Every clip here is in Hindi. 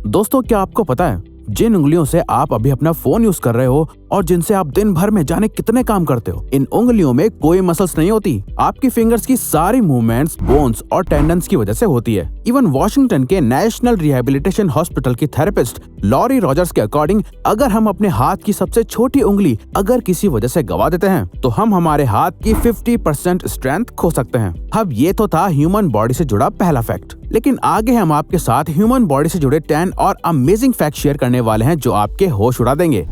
दोस्तों, क्या आपको पता है जिन उंगलियों से आप अभी अपना फोन यूज कर रहे हो और जिनसे आप दिन भर में जाने कितने काम करते हो, इन उंगलियों में कोई मसल्स नहीं होती। आपकी फिंगर्स की सारी मूवमेंट्स बोन्स और टेंडन्स की वजह से होती है। इवन वॉशिंगटन के नेशनल रिहेबिलिटेशन हॉस्पिटल की थेरेपिस्ट लॉरी रॉजर्स के अकॉर्डिंग, अगर हम अपने हाथ की सबसे छोटी उंगली अगर किसी वजह से गवा देते हैं तो हम हमारे हाथ की 50% स्ट्रेंथ खो सकते हैं। अब ये तो था ह्यूमन बॉडी से जुड़ा पहला फैक्ट, लेकिन आगे हम आपके साथ ह्यूमन बॉडी से जुड़े 10 और अमेजिंग फैक्ट शेयर करने वाले हैं जो आपके होश उड़ा देंगे।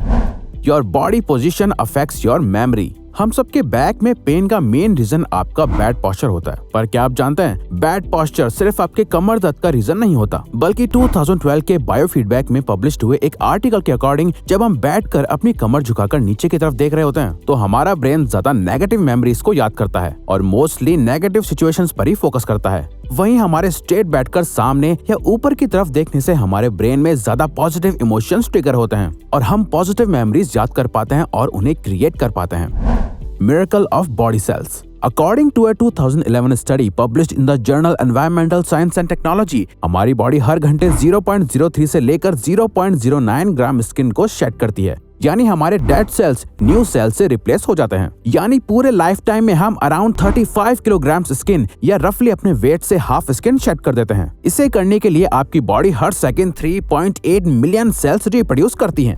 Your body position affects your memory. हम सबके बैक में पेन का मेन रीजन आपका बैड पोस्चर होता है, पर क्या आप जानते हैं बैड पोस्चर सिर्फ आपके कमर दर्द का रीजन नहीं होता, बल्कि 2012 के बायोफीडबैक में पब्लिश हुए एक आर्टिकल के अकॉर्डिंग जब हम बैठकर अपनी कमर झुकाकर नीचे की तरफ देख रहे होते हैं तो हमारा ब्रेन ज्यादा नेगेटिव मेमोरीज को याद करता है और मोस्टली नेगेटिव सिचुएशंस पर ही फोकस करता है। वहीं हमारे स्ट्रेट बैठकर सामने या ऊपर की तरफ देखने से हमारे ब्रेन में ज्यादा पॉजिटिव इमोशंस ट्रिगर होते हैं और हम पॉजिटिव मेमोरीज याद कर पाते हैं और उन्हें क्रिएट कर पाते हैं। Miracle of body cells. According to a 2011 study published in the journal Environmental Science and Technology, हमारी बॉडी हर घंटे 0.03 से लेकर 0.09 ग्राम स्किन को शेड करती है, यानी हमारे डेड सेल्स न्यू सेल्स से रिप्लेस हो जाते हैं। यानी पूरे लाइफ टाइम में हम अराउंड 35 किलोग्राम स्किन या रफली अपने वेट से हाफ स्किन शेड कर देते हैं। इसे करने के लिए आपकी बॉडी हर सेकेंड 3.8 मिलियन सेल्स रिप्रोड्यूस करती है।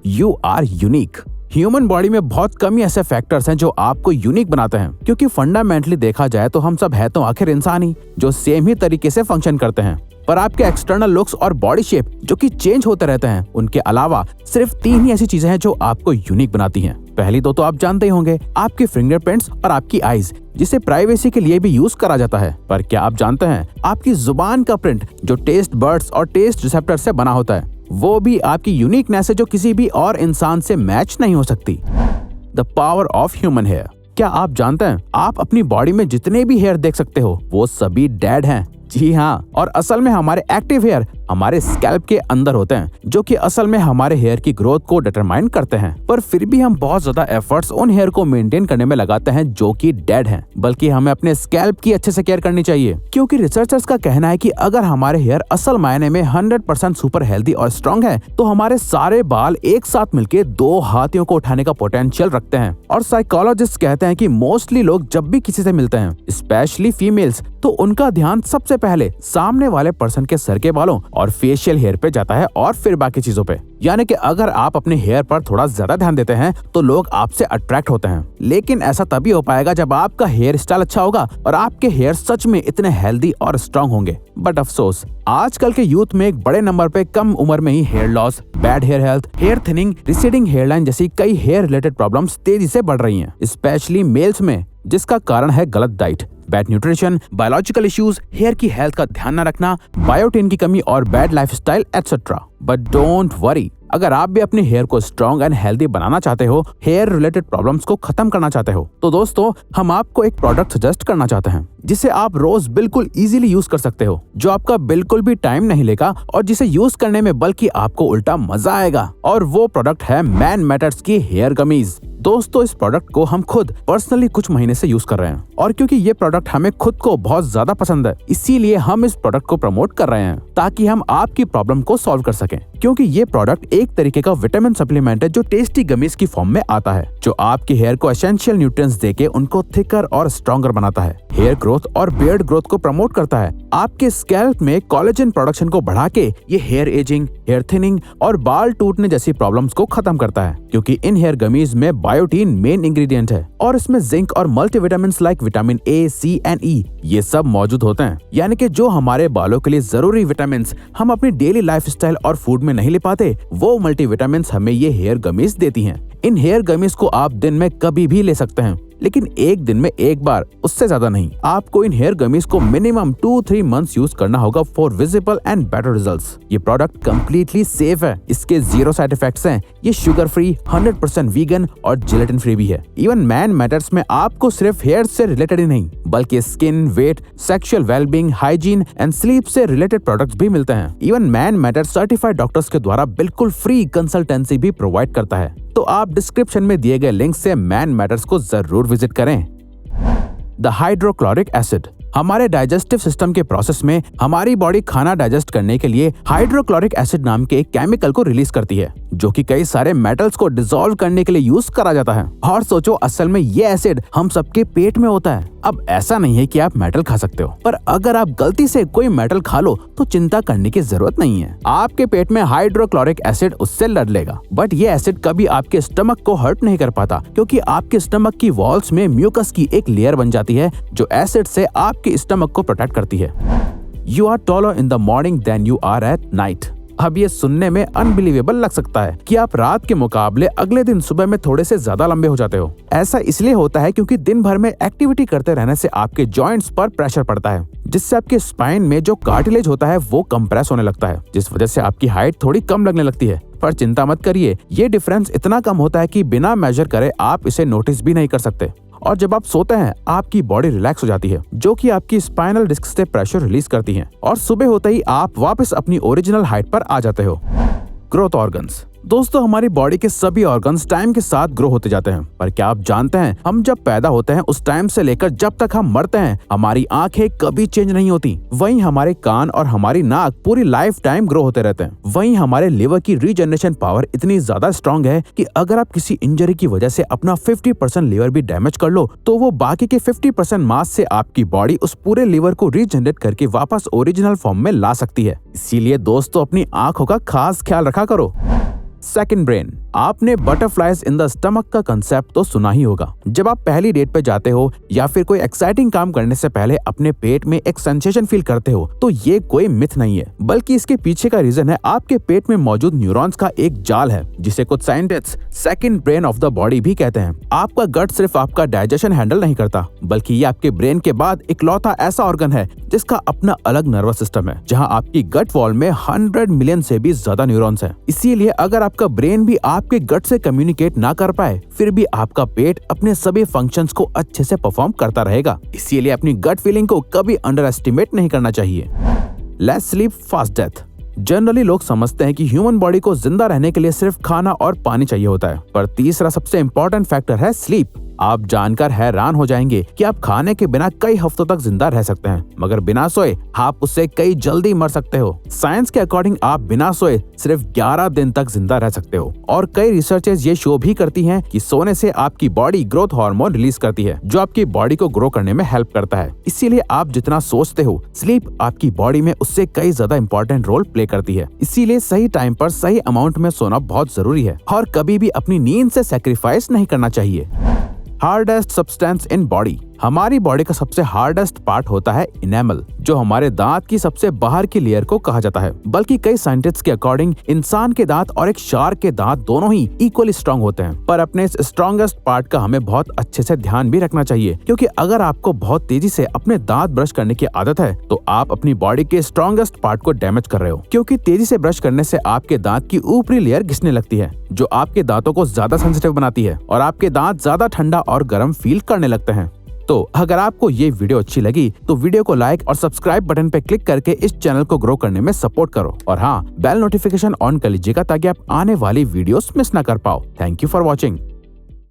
You are unique. Human body में बहुत कम ही ऐसे फैक्टर्स हैं जो आपको यूनिक बनाते हैं, क्योंकि फंडामेंटली देखा जाए तो हम सब है तो आखिर इंसान ही जो सेम ही तरीके से फंक्शन करते हैं। पर आपके एक्सटर्नल लुक्स और बॉडी शेप जो कि चेंज होते रहते हैं, उनके अलावा सिर्फ 3 ही ऐसी चीजें हैं जो आपको यूनिक बनाती हैं। पहली दो तो आप जानते ही होंगे, आपके फिंगरप्रिंट्स और आपकी आईज, जिसे प्राइवेसी के लिए भी यूज करा जाता है। पर क्या आप जानते हैं आपकी जुबान का प्रिंट जो टेस्ट बर्ड्स और टेस्ट रिसेप्टर से बना होता है, वो भी आपकी यूनिकनेस है जो किसी भी और इंसान से मैच नहीं हो सकती। The power of human hair. क्या आप जानते हैं आप अपनी बॉडी में जितने भी हेयर देख सकते हो वो सभी डेड हैं। जी हाँ, और असल में हमारे एक्टिव हेयर हमारे स्कैल्प के अंदर होते हैं, जो कि असल में हमारे हेयर की ग्रोथ को डिटरमाइन करते हैं। पर फिर भी हम बहुत ज्यादा एफर्ट्स उन हेयर को मेंटेन करने में लगाते हैं जो कि डेड हैं। बल्कि हमें अपने स्कैल्प की अच्छे से केयर करनी चाहिए, क्योंकि रिसर्चर्स का कहना है कि अगर हमारे हेयर असल मायने में 100% सुपर हेल्दी और स्ट्रॉन्ग है तो हमारे सारे बाल एक साथ मिलके 2 हाथियों को उठाने का पोटेंशियल रखते हैं। और साइकोलॉजिस्ट कहते हैं कि मोस्टली लोग जब भी किसी से मिलते हैं, स्पेशली फीमेल्स, तो उनका ध्यान सबसे पहले सामने वाले पर्सन के सर के बालों और फेशियल हेयर पे जाता है और फिर बाकी चीजों पे। यानी कि अगर आप अपने हेयर पर थोड़ा ज्यादा ध्यान देते हैं तो लोग आपसे अट्रैक्ट होते हैं। लेकिन ऐसा तभी हो पाएगा जब आपका हेयर स्टाइल अच्छा होगा और आपके हेयर सच में इतने हेल्दी और स्ट्रॉन्ग होंगे। बट अफसोस, आजकल के यूथ में एक बड़े नंबर पे कम उम्र में ही hair loss, bad hair health, hair thinning, receding hairline जैसी कई हेयर रिलेटेड प्रॉब्लम्स तेजी से बढ़ रही हैं, स्पेशली मेल्स में, जिसका कारण है गलत diet, bad nutrition, biological issues, hair की हेल्थ का ध्यान न रखना, बायोटिन की कमी और bad lifestyle etcetera. But don't worry, अगर आप भी अपने हेयर को स्ट्रॉन्ग एंड हेल्दी बनाना चाहते हो, हेयर रिलेटेड प्रॉब्लम्स को खत्म करना चाहते हो, तो दोस्तों हम आपको एक प्रोडक्ट सजेस्ट करना चाहते हैं जिसे आप रोज बिल्कुल इजीली यूज कर सकते हो, जो आपका बिल्कुल भी टाइम नहीं लेगा और जिसे यूज करने में बल्कि आपको उल्टा मजा आएगा। और वो प्रोडक्ट है मैन मैटर्स की हेयर गमीज। दोस्तों, इस प्रोडक्ट को हम खुद पर्सनली कुछ महीने से यूज कर रहे हैं और क्योंकि ये प्रोडक्ट हमें खुद को बहुत ज्यादा पसंद है, इसीलिए हम इस प्रोडक्ट को प्रमोट कर रहे हैं ताकि हम आपकी प्रॉब्लम को सॉल्व कर सकें। क्योंकि ये प्रोडक्ट एक तरीके का विटामिन सप्लीमेंट है जो टेस्टी गमीज की फॉर्म में आता है, जो आपके हेयर को एसेंशियल न्यूट्रिएंट्स देके उनको थिकर और स्ट्रॉन्गर बनाता है, हेयर ग्रोथ और बियर्ड ग्रोथ को प्रमोट करता है, आपके स्कैल्प में कोलेजन प्रोडक्शन को बढ़ा के ये हेयर एजिंग, हेयर थिनिंग और बाल टूटने जैसी प्रॉब्लम्स को खत्म करता है। क्योंकि इन हेयर गमीज में बायोटीन मेन इंग्रेडिएंट है और इसमें जिंक और multivitamins like vitamin A, C and E ये सब मौजूद होते हैं। यानी कि जो हमारे बालों के लिए जरूरी विटामिन्स हम अपनी डेली लाइफस्टाइल और फूड में नहीं ले पाते, वो मल्टीविटामिन्स हमें ये हेयर गमीज देती हैं। इन हेयर गमीज को आप दिन में कभी भी ले सकते हैं, लेकिन एक दिन में एक बार, उससे ज्यादा नहीं। आपको इन हेयर गमीज को मिनिमम 2-3 मंथ्स यूज करना होगा for visible and better results. ये प्रोडक्ट कंप्लीटली सेफ है, इसके 0 साइड इफेक्ट्स हैं, ये शुगर फ्री, 100% वीगन और जिलेटिन फ्री भी है। इवन मैन मैटर्स में आपको सिर्फ हेयर से रिलेटेड ही नहीं, बल्कि skin, weight, sexual wellbeing, hygiene and sleep से रिलेटेड प्रोडक्ट्स भी मिलते हैं। Even Man Matters certified doctors के द्वारा बिल्कुल फ्री कंसल्टेंसी भी प्रोवाइड करता है। तो आप डिस्क्रिप्शन में दिए गए लिंक से मैन मैटर्स को जरूर विजिट करें। The hydrochloric acid. हमारे डाइजेस्टिव सिस्टम के प्रोसेस में हमारी बॉडी खाना डाइजेस्ट करने के लिए हाइड्रोक्लोरिक एसिड नाम के एक केमिकल को रिलीज करती है, जो कि कई सारे मेटल्स को डिसॉल्व करने के लिए यूज करा जाता है। और सोचो, असल में ये एसिड हम सबके पेट में होता है। अब ऐसा नहीं है कि आप मेटल खा सकते हो, पर अगर आप गलती से कोई मेटल खा लो तो चिंता करने की जरूरत नहीं है। आपके पेट में हाइड्रोक्लोरिक एसिड उससे लड़ लेगा, बट ये एसिड कभी आपके स्टमक को हर्ट नहीं कर पाता, क्योंकि आपके स्टमक की वॉल्स में म्यूकस की एक लेयर बन जाती है जो एसिड से आपके स्टमक को प्रोटेक्ट करती है। You are taller in the morning than you are at night. अब ये सुनने में अनबिलीवेबल लग सकता है कि आप रात के मुकाबले अगले दिन सुबह में थोड़े से ज्यादा लंबे हो जाते हो। ऐसा इसलिए होता है क्योंकि दिन भर में एक्टिविटी करते रहने से आपके जॉइंट्स पर प्रेशर पड़ता है, जिससे आपके स्पाइन में जो कार्टिलेज होता है वो कंप्रेस होने लगता है, जिस वजह से आपकी हाइट थोड़ी कम लगने लगती है। पर चिंता मत करिए, ये डिफरेंस इतना कम होता है कि बिना मेजर करे आप इसे नोटिस भी नहीं कर सकते। और जब आप सोते हैं आपकी बॉडी रिलैक्स हो जाती है, जो कि आपकी स्पाइनल डिस्क से प्रेशर रिलीज करती है, और सुबह होते ही आप वापस अपनी ओरिजिनल हाइट पर आ जाते हो। Growth organs. दोस्तों, हमारी बॉडी के सभी ऑर्गन्स टाइम के साथ ग्रो होते जाते हैं, पर क्या आप जानते हैं हम जब पैदा होते हैं उस टाइम से लेकर जब तक हम मरते हैं हमारी आंखें कभी चेंज नहीं होती। वहीं हमारे कान और हमारी नाक पूरी लाइफ टाइम ग्रो होते रहते हैं। वहीं हमारे लिवर की रीजनरेशन पावर इतनी ज्यादा स्ट्रांग है कि अगर आप किसी इंजरी की वजह से अपना 50% लिवर भी डैमेज कर लो तो वो बाकी के 50% मास से आपकी बॉडी उस पूरे लिवर को रीजनरेट करके वापस ओरिजिनल फॉर्म में ला सकती है। इसीलिए दोस्तों, अपनी आंखों का खास ख्याल रखा करो। Second brain. आपने बटरफ्लाइज इन द स्टमक का कंसेप्ट तो सुना ही होगा। जब आप पहली डेट पे जाते हो या फिर कोई एक्साइटिंग काम करने से पहले अपने पेट में एक सेंसेशन फील करते हो, तो ये कोई मिथ नहीं है, बल्कि इसके पीछे का रीजन है आपके पेट में मौजूद न्यूरॉन्स का एक जाल है, जिसे कुछ scientists second brain of the body भी कहते हैं। आपका गट सिर्फ आपका डाइजेशन हैंडल नहीं करता, बल्कि ये आपके ब्रेन के बाद इकलौता ऐसा ऑर्गन है जिसका अपना अलग नर्वस सिस्टम है, जहाँ आपकी गट वॉल में 100 मिलियन से भी ज्यादा न्यूरॉन्स हैं। इसीलिए अगर आपका ब्रेन भी आपके गट से कम्युनिकेट ना कर पाए, फिर भी आपका पेट अपने सभी फंक्शंस को अच्छे से परफॉर्म करता रहेगा। इसीलिए अपनी गट फीलिंग को कभी अंडर एस्टिमेट नहीं करना चाहिए। Let's sleep fast death. Generally लोग समझते हैं कि ह्यूमन बॉडी को जिंदा रहने के लिए सिर्फ खाना और पानी चाहिए होता है, पर तीसरा सबसे इम्पोर्टेंट फैक्टर है स्लीप। आप जानकर हैरान हो जाएंगे कि आप खाने के बिना कई हफ्तों तक जिंदा रह सकते हैं, मगर बिना सोए आप उससे कई जल्दी मर सकते हो। साइंस के अकॉर्डिंग आप बिना सोए सिर्फ 11 दिन तक जिंदा रह सकते हो, और कई रिसर्चेस ये शो भी करती हैं कि सोने से आपकी बॉडी ग्रोथ हार्मोन रिलीज करती है, जो आपकी बॉडी को ग्रो करने में हेल्प करता है। इसीलिए आप जितना सोचते हो, स्लीप आपकी बॉडी में उससे कई ज्यादा इंपॉर्टेंट रोल प्ले करती है। इसीलिए सही टाइम पर सही अमाउंट में सोना बहुत जरूरी है, और कभी भी अपनी नींद से सैक्रिफाइस नहीं करना चाहिए। Hardest substance in body. हमारी बॉडी का सबसे हार्डेस्ट पार्ट होता है इनेमल, जो हमारे दांत की सबसे बाहर की लेयर को कहा जाता है। बल्कि कई साइंटिस्ट्स के अकॉर्डिंग इंसान के दांत और एक शार्क के दांत दोनों ही इक्वली स्ट्रांग होते हैं। पर अपने इस स्ट्रॉन्गेस्ट पार्ट का हमें बहुत अच्छे से ध्यान भी रखना चाहिए, क्योंकि अगर आपको बहुत तेजी से अपने दांत ब्रश करने की आदत है तो आप अपनी बॉडी के स्ट्रॉन्गेस्ट पार्ट को डैमेज कर रहे हो, क्योंकि तेजी से ब्रश करने से आपके दांत की ऊपरी लेयर घिसने लगती है, जो आपके दांतों को ज्यादा सेंसिटिव बनाती है और आपके दांत ज्यादा ठंडा और गर्म फील करने लगते हैं। तो अगर आपको ये वीडियो अच्छी लगी तो वीडियो को लाइक और सब्सक्राइब बटन पे क्लिक करके इस चैनल को ग्रो करने में सपोर्ट करो, और हाँ, बेल नोटिफिकेशन ऑन कर लीजिएगा ताकि आप आने वाली वीडियोस मिस ना कर पाओ। Thank you for watching.